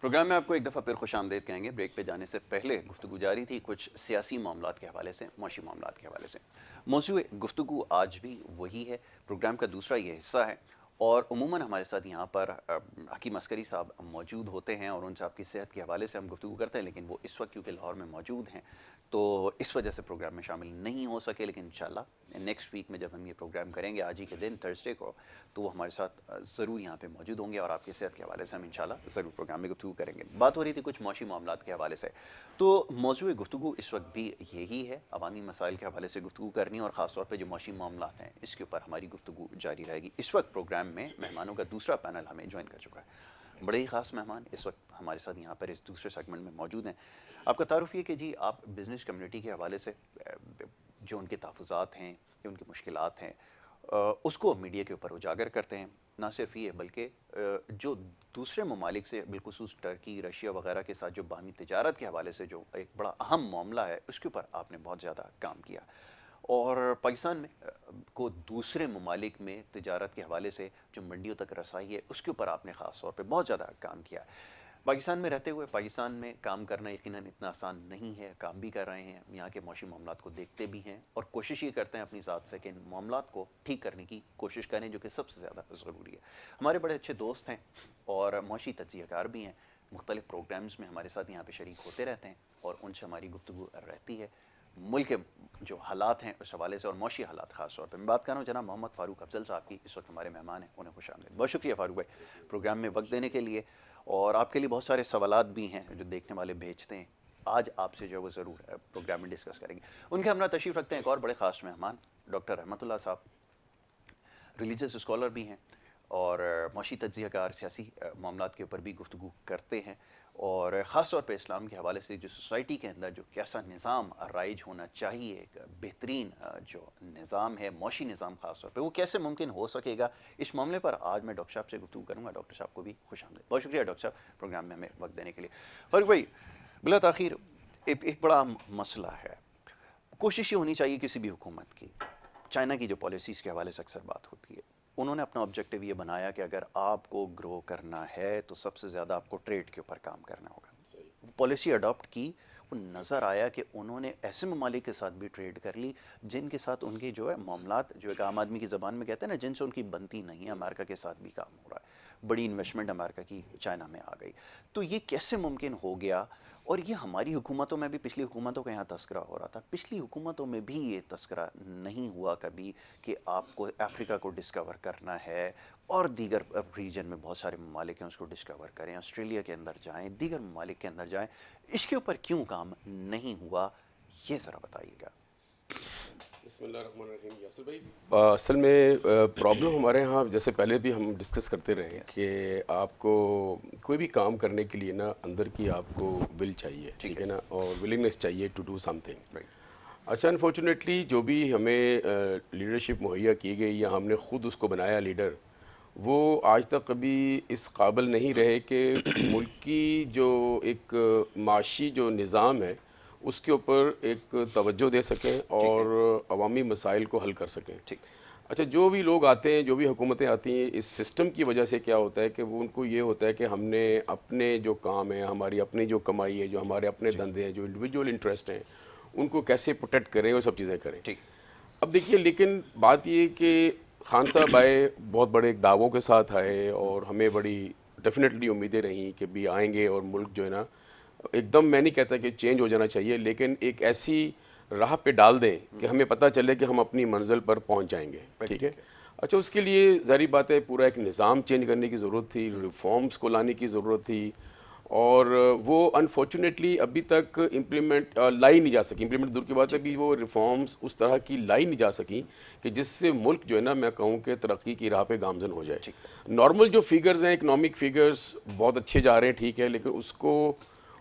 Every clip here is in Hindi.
प्रोग्राम में आपको एक दफ़ा फिर खुशामदीद कहेंगे। ब्रेक पे जाने से पहले गुफ्तगू जारी थी कुछ सियासी मामलात के हवाले से, मुआशी मामलात के हवाले से। मौजूद गुफ्तगू आज भी वही है, प्रोग्राम का दूसरा ये हिस्सा है। और उमूमन हमारे साथ यहाँ पर हकीम अस्करी साहब मौजूद होते हैं और उनसे आपकी सेहत के हवाले से हम गुफ्तगू करते हैं, लेकिन वो इस वक्त क्योंकि लाहौर में मौजूद हैं तो इस वजह से प्रोग्राम में शामिल नहीं हो सके। लेकिन इंशाल्लाह नेक्स्ट वीक में जब हम ये प्रोग्राम करेंगे आज ही के दिन थर्सडे को, तो वो हमारे साथ ज़रूर यहाँ पे मौजूद होंगे और आपकी सेहत के हवाले से हम इंशाल्लाह ज़रूर प्रोग्राम में गुफ्तगू करेंगे। बात हो रही थी कुछ मौशी मामलात के हवाले से, तो मौजूद गुफ्तगू इस वक्त भी यही है, अवामी मसाइल के हवाले से गुफ्तगू करनी और ख़ास तौर पर जो मौशी मामलात हैं इसके ऊपर हमारी गुफ्तगू जारी रहेगी। इस वक्त प्रोग्राम में मेहमानों का दूसरा पैनल हमें ज्वाइन कर चुका है। बड़े ही ख़ास मेहमान इस वक्त हमारे साथ यहाँ पर इस दूसरे सेगमेंट में मौजूद हैं। आपका तारुफ ये कि जी आप बिज़नेस कम्युनिटी के हवाले से जो उनके तहफ़्फ़ुज़ात हैं, जो उनकी मुश्किलात हैं, उसको मीडिया के ऊपर उजागर करते हैं। ना सिर्फ ये बल्कि जो दूसरे ममालिक से बिलखुसूस टर्की, रशिया वगैरह के साथ जो बाहमी तिजारत के हवाले से जो एक बड़ा अहम मामला है उसके ऊपर आपने बहुत ज़्यादा काम किया। और पाकिस्तान में को दूसरे ममालिक में तिजारत के हवाले से जो मंडियों तक रसाई है उसके ऊपर आपने ख़ास तौर पे बहुत ज़्यादा काम किया। पाकिस्तान में रहते हुए पाकिस्तान में काम करना यकीनन इतना आसान नहीं है, काम भी कर रहे हैं, यहाँ के मौशी मामलात को देखते भी हैं और कोशिश ये करते हैं अपनी ज़ात से कि इन मामलात को ठीक करने की कोशिश करें, जो कि सबसे ज़्यादा ज़रूरी है। हमारे बड़े अच्छे दोस्त हैं और मौशी तज्ज़ियाकार भी हैं, मुख्तलिफ़ प्रोग्राम्स में हमारे साथ यहाँ पर शरीक होते रहते हैं और उनसे हमारी गुफ्तगू रहती है मुल्क के जो हालात हैं उस हवाले से और मौशी हालात ख़ास तौर पर। मैं बात कर रहा हूँ जनाब मोहम्मद फ़ारूक अफजल साहब की, इस वक्त हमारे मेहमान हैं, उन्हें खुशामदीद। बहुत शुक्रिया फ़ारूक भाई प्रोग्राम में वक्त देने के लिए। और आपके लिए बहुत सारे सवालात भी हैं जो देखने वाले भेजते हैं, आज आपसे जो वो ज़रूर प्रोग्राम में डिस्कस करेंगे। उनके हमरा तशरीफ़ रखते हैं एक और बड़े ख़ास मेहमान डॉक्टर रहमतुल्लाह साहब, रिलीजियस स्कॉलर भी हैं और मौशी तज्ज़ियाकार, सियासी मामलात के ऊपर भी गुफ्तगू करते हैं और ख़ास तौर पे इस्लाम के हवाले से जो सोसाइटी के अंदर जो कैसा निज़ाम राइज होना चाहिए, एक बेहतरीन जो निज़ाम है, मौशी निज़ाम ख़ास तौर पे, वो कैसे मुमकिन हो सकेगा, इस मामले पर आज मैं डॉक्टर साहब से गुफ्तगू करूँगा। डॉक्टर साहब को भी खुशामदीद। बहुत शुक्रिया डॉक्टर साहब प्रोग्राम में हमें वक्त देने के लिए। और भाई बिला ताख़ीर एक बड़ा मसला है, कोशिश ये होनी चाहिए किसी भी हुकूमत की, चाइना की जो पॉलिसीज़ के हवाले से अक्सर बात होती है, उन्होंने अपना ऑब्जेक्टिव ये बनाया कि अगर आपको ग्रो करना है तो सबसे ज़्यादा आपको ट्रेड के ऊपर काम करना होगा। पॉलिसी अडॉप्ट की, वो नज़र आया कि उन्होंने ऐसे ममालिक के साथ भी ट्रेड कर ली जिनके साथ उनकी जो है मामलात, जो एक आम आदमी की ज़बान में कहते हैं ना, जिनसे उनकी बनती नहीं है। अमेरिका के साथ भी काम हो रहा है, बड़ी इन्वेस्टमेंट अमेरिका की चाइना में आ गई। तो ये कैसे मुमकिन हो गया? और ये हमारी हुकूमतों में भी, पिछली हुकूमतों का यहाँ तस्करा हो रहा था, पिछली हुकूमतों में भी ये तस्करा नहीं हुआ कभी कि आपको अफ्रीका को डिस्कवर करना है और दीगर रीजन में बहुत सारे ममालिक हैं उसको डिस्कवर करें, ऑस्ट्रेलिया के अंदर जाएं, दीगर ममालिक के अंदर जाएं, इसके ऊपर क्यों काम नहीं हुआ, ये ज़रा बताइएगा। बिस्मिल्लाहिर्रहमानिर्रहीम। यासिर भाई, असल में प्रॉब्लम हमारे यहाँ, जैसे पहले भी हम डिस्कस करते रहे कि आपको कोई भी काम करने के लिए ना अंदर की आपको विल चाहिए, ठीक है ना, और विलिंगनेस चाहिए टू डू समथिंग। अच्छा, अनफॉर्चुनेटली जो भी हमें लीडरशिप मुहैया की गई या हमने ख़ुद उसको बनाया लीडर, वो आज तक कभी इस काबिल नहीं रहे कि मुल्क की जो एक माशी जो निज़ाम है उसके ऊपर एक तवज्जो दे सकें और अवामी मसाइल को हल कर सकें। ठीक। अच्छा, जो भी लोग आते हैं, जो भी हुकूमतें आती हैं, इस सिस्टम की वजह से क्या होता है कि वो उनको ये होता है कि हमने अपने जो काम है, हमारी अपनी जो कमाई है, जो हमारे अपने धंधे हैं, जो इंडिविजुअल इंटरेस्ट हैं, उनको कैसे प्रोटेक्ट करें, वो सब चीज़ें करें। ठीक। अब देखिए, लेकिन बात ये कि खान साहब आए, बहुत बड़े दावों के साथ आए और हमें बड़ी डेफिनेटली उम्मीदें रहीं कि भी आएंगे और मुल्क जो है ना, एकदम मैं नहीं कहता कि चेंज हो जाना चाहिए, लेकिन एक ऐसी राह पे डाल दें कि हमें पता चले कि हम अपनी मंजिल पर पहुंच जाएंगे। ठीक है। अच्छा, उसके लिए ज़ाहिर बात है पूरा एक निज़ाम चेंज करने की ज़रूरत थी, रिफॉर्म्स को लाने की ज़रूरत थी और वो अनफॉर्चुनेटली अभी तक इम्प्लीमेंट लाई नहीं जा सकी। इम्प्लीमेंट दूर की बात है कि वो रिफॉर्म्स उस तरह की लाई नहीं जा सकी कि जिससे मुल्क जो है ना, मैं कहूँ कि तरक्की की राह पे गामजन हो जाए। नॉर्मल जो फिगर्स हैं, इकनॉमिक फिगर्स बहुत अच्छे जा रहे हैं, ठीक है, लेकिन उसको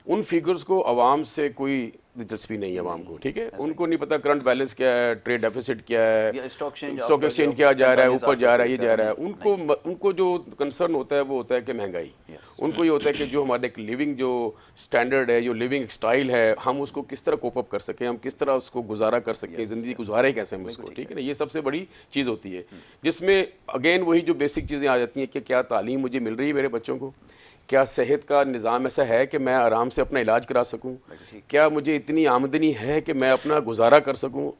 उन फिगर्स को आवाम से कोई दिलचस्पी नहीं है आवाम को। ठीक है, उनको नहीं पता करंट बैलेंस क्या है, ट्रेड डेफिसिट क्या है, स्टॉक एक्सचेंज क्या जा रहा है, ऊपर जा रहा है, ये जा रहा है। उनको जो कंसर्न होता है वो होता है कि महंगाई। उनको ये होता है कि जो हमारे एक लिविंग जो स्टैंडर्ड है, जो लिविंग स्टाइल है, हम उसको किस तरह कोप अप कर सकें, हम किस तरह उसको गुजारा कर सकें, ज़िंदगी गुजारे कैसे हम उसको। ठीक है ना, ये सबसे बड़ी चीज़ होती है, जिसमें अगेन वही जो बेसिक चीज़ें आ जाती हैं कि क्या तालीम मुझे मिल रही है मेरे बच्चों को, क्या सेहत का निज़ाम ऐसा है कि मैं आराम से अपना इलाज करा सकूं? क्या मुझे इतनी आमदनी है कि मैं अपना गुजारा कर सकूं?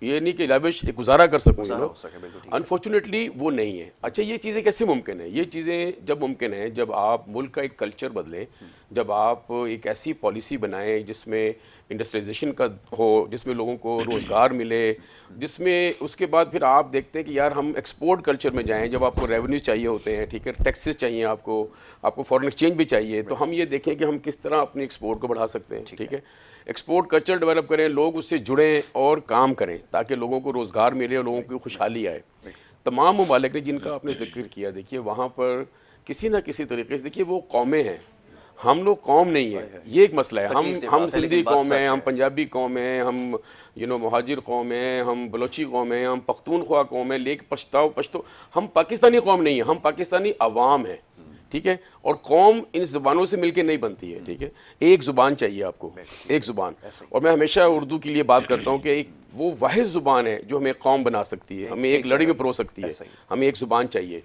ये नहीं कि लाविश, गुजारा कर सकूं, अनफॉर्चुनेटली वो नहीं है। अच्छा, ये चीज़ें कैसे मुमकिन है? ये चीज़ें जब मुमकिन है जब आप मुल्क का एक कल्चर बदलें, जब आप एक ऐसी पॉलिसी बनाएं जिसमें इंडस्ट्रियलाइजेशन का हो, जिसमें लोगों को रोज़गार मिले, जिसमें उसके बाद फिर आप देखते हैं कि यार हम एक्सपोर्ट कल्चर में जाएं, जब आपको रेवेन्यू चाहिए होते हैं, ठीक है, टैक्सेस चाहिए आपको फॉरेन एक्सचेंज भी चाहिए, तो हम ये देखें कि हम किस तरह अपनी एक्सपोर्ट को बढ़ा सकते हैं, ठीक है। एक्सपोर्ट कल्चर डेवलप करें, लोग उससे जुड़ें और काम करें ताकि लोगों को रोज़गार मिले और लोगों की खुशहाली आए। तमाम ममालिक ने जिनका आपने जिक्र किया, देखिए वहाँ पर किसी ना किसी तरीके से, देखिए वो कौमें हैं, हम लोग कौम नहीं है, ये एक मसला है। हम सिंधी कौम है, हम पंजाबी कौम है, हम मुहाजिर कौम है, हम बलोची कौम है, हम पख्तूनख्वा कौम है, लेकिन पश्तो हम पाकिस्तानी कौम नहीं है, हम पाकिस्तानी अवाम है, ठीक है। और कौम इन ज़ुबानों से मिलके नहीं बनती है, ठीक है। एक ज़ुबान चाहिए आपको, एक ज़ुबान। और मैं हमेशा उर्दू के लिए बात करता हूँ कि एक वो वाहिद ज़ुबान है जो हमें कौम बना सकती है, हमें एक लड़ी में परो सकती है, हमें एक ज़ुबान चाहिए।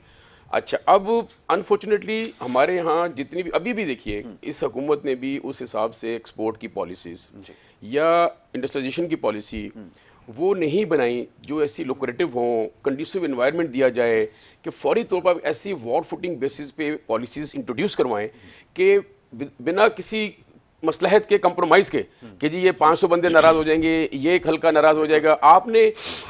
अच्छा, अब अनफॉर्चुनेटली हमारे यहाँ जितनी भी अभी भी देखिए, इस हुकूमत ने भी उस हिसाब से एक्सपोर्ट की पॉलिसीज़ या इंडस्ट्रियलाइजेशन की पॉलिसी वो नहीं बनाई जो ऐसी लुक्रेटिव हों, कंडीसिव एनवायरनमेंट दिया जाए कि फौरी तौर पर ऐसी वॉर फुटिंग बेसिस पे पॉलिसीज़ इंट्रोड्यूस करवाएं कि बिना किसी मसलहत के, कंप्रोमाइज़ के, कि जी ये 500 बंदे नाराज़ हो जाएंगे, ये एक हल्का नाराज़ हो जाएगा। आपने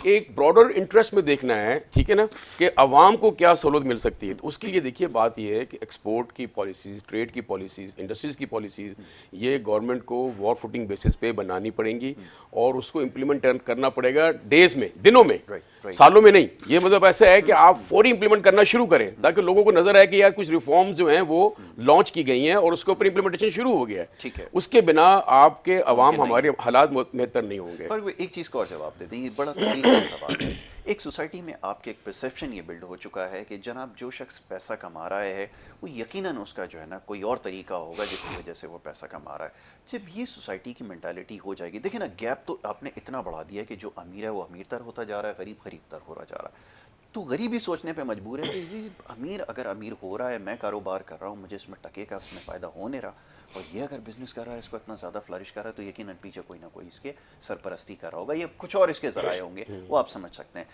एक ब्रॉडर इंटरेस्ट में देखना है, ठीक है ना, कि अवाम को क्या सहूलत मिल सकती है। तो उसके लिए देखिए बात ये है कि एक्सपोर्ट की पॉलिसीज़, ट्रेड की पॉलिसीज़, इंडस्ट्रीज़ की पॉलिसीज़ ये गवर्नमेंट को वॉर फुटिंग बेसिस पे बनानी पड़ेंगी और उसको इम्प्लीमेंट करना पड़ेगा डेज़ में, दिनों में, सालों में नहीं। ये मतलब ऐसा है कि आप फौरी इंप्लीमेंट करना शुरू करें ताकि लोगों को नजर आए कि यार कुछ रिफॉर्म जो हैं वो लॉन्च की गई हैं और उसके ऊपर इंप्लीमेंटेशन शुरू हो गया है। उसके बिना आपके अवाम, हमारे हालात बेहतर नहीं होंगे। पर एक चीज़ को और जवाब देते हैं, ये बड़ा तकलीफ सवाल है। एक सोसाइटी में आपके एक परसेप्शन ये बिल्ड हो चुका है कि जनाब जो शख्स पैसा कमा रहा है वो यकीनन उसका जो है ना कोई और तरीका होगा जिसकी वजह से वो पैसा कमा रहा है। जब ये सोसाइटी की मेंटालिटी हो जाएगी, देखिए ना, गैप तो आपने इतना बढ़ा दिया कि जो अमीर है वो अमीरतर होता जा रहा है, गरीब गरीबतर हो जा रहा है। तो गरीब ही सोचने पे मजबूर है कि ये अमीर अगर अमीर हो रहा है, मैं कारोबार कर रहा हूँ, मुझे इसमें टके का उसमें फ़ायदा हो नहीं रहा, और ये अगर बिजनेस कर रहा है, इसको इतना ज़्यादा फ्लरिश कर रहा है, तो यकीनन पीछे कोई ना कोई इसके सरपरस्ती कर रहा होगा, ये कुछ और इसके ज़राए होंगे, वो आप समझ सकते हैं।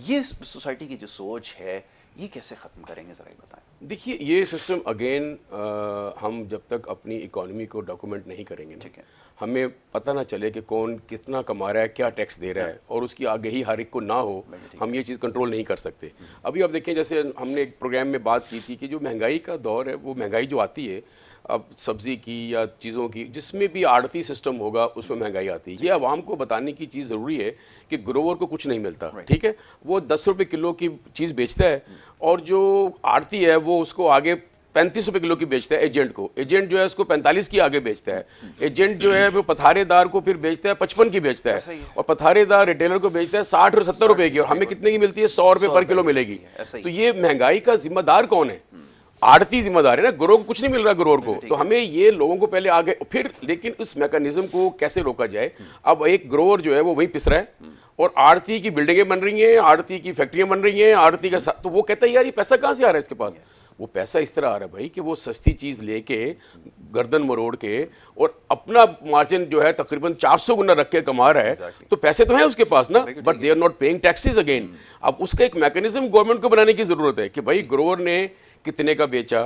ये सोसाइटी की जो सोच है ये कैसे ख़त्म करेंगे, ज़रा बताएं। देखिए, ये सिस्टम अगेन हम जब तक अपनी इकोनॉमी को डॉक्यूमेंट नहीं करेंगे, ठीक है, हमें पता ना चले कि कौन कितना कमा रहा है, क्या टैक्स दे रहा है, और उसकी आगाही हर एक को ना हो, हम ये चीज़ कंट्रोल नहीं कर सकते। अभी आप देखें, जैसे हमने एक प्रोग्राम में बात की थी कि जो महंगाई का दौर है, वो महंगाई जो आती है अब सब्ज़ी की या चीज़ों की, जिसमें भी आड़ती सिस्टम होगा उसमें महंगाई आती है। ये आवाम को बताने की चीज़ ज़रूरी है कि ग्रोवर को कुछ नहीं मिलता, ठीक है, वो 10 रुपये किलो की चीज़ बेचता है और जो आड़ती है वो उसको आगे 35 रुपये किलो की बेचता है एजेंट को। एजेंट जो है उसको 45 की आगे बेचता है। एजेंट जो है वो पथारेदार को फिर बेचता है 55 की बेचता है, और पथारेदार रिटेलर को बेचता है 60 और 70 रुपये की, और हमें कितने की मिलती है? 100 रुपये पर किलो मिलेगी। तो ये महंगाई का जिम्मेदार कौन है? आड़ती जिम्मेदार है ना, ग्रोवर को कुछ नहीं मिल रहा ग्रोवर को। तो हमें ये लोगों को पहले आगे, फिर लेकिन उस मैकेनिज्म को कैसे रोका जाए। अब एक ग्रोवर जो है वो वही पिस रहा है और आड़ती की बिल्डिंगें बन रही हैं, आड़ती की फैक्ट्रियां बन रही हैं, आड़ती का तो वो कहता है यार ये पैसा कहाँ से आ रहा है इसके पास? वो पैसा इस तरह आ रहा है भाई कि वो सस्ती चीज़ लेके गर्दन मरोड़ के और अपना मार्जिन जो है तकरीबन 400 गुना रख के कमा रहा है। तो पैसे तो हैं उसके पास ना, but they are not paying taxes again. अब उसका एक मैकेनिज्म गवर्नमेंट को बनाने की जरूरत है कि भाई ग्रोवर ने कितने का बेचा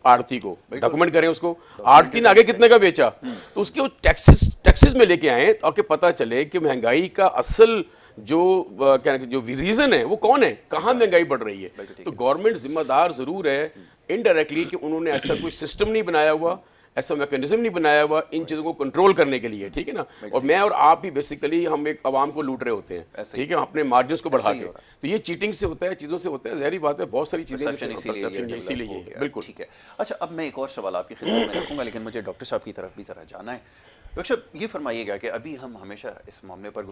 आड़ती को, डॉक्यूमेंट करें उसको, आड़ती ने आगे कितने का बेचा, तो उसके टैक्सेस में लेके आए ताकि पता चले कि महंगाई का असल जो जो रीजन है वो कौन है, कहाँ महंगाई बढ़ रही है। तो गवर्नमेंट जिम्मेदार जरूर है इनडायरेक्टली कि उन्होंने ऐसा कोई सिस्टम नहीं बनाया हुआ, ऐसा मैकेनिज्म नहीं बनाया हुआ इन चीज़ों को कंट्रोल करने के लिए, ठीक है ना। और मैं और आप भी बेसिकली हम एक आवाम को लूट रहे होते हैं, ठीक है, अपने मार्जिन को बढ़ा के। तो ये चीटिंग से होता है, चीज़ों से होता है, ज़ाहिर बात है, बहुत सारी चीज़ें इसीलिए। बिल्कुल, ठीक है। अच्छा, अब मैं एक और सवाल आपकी खिदमत में रखूंगा, लेकिन मुझे डॉक्टर साहब की तरफ भी ज़रा जाना है। डॉक्टर साहब, ये फरमाइएगा कि अभी हम हमेशा इस मामले पर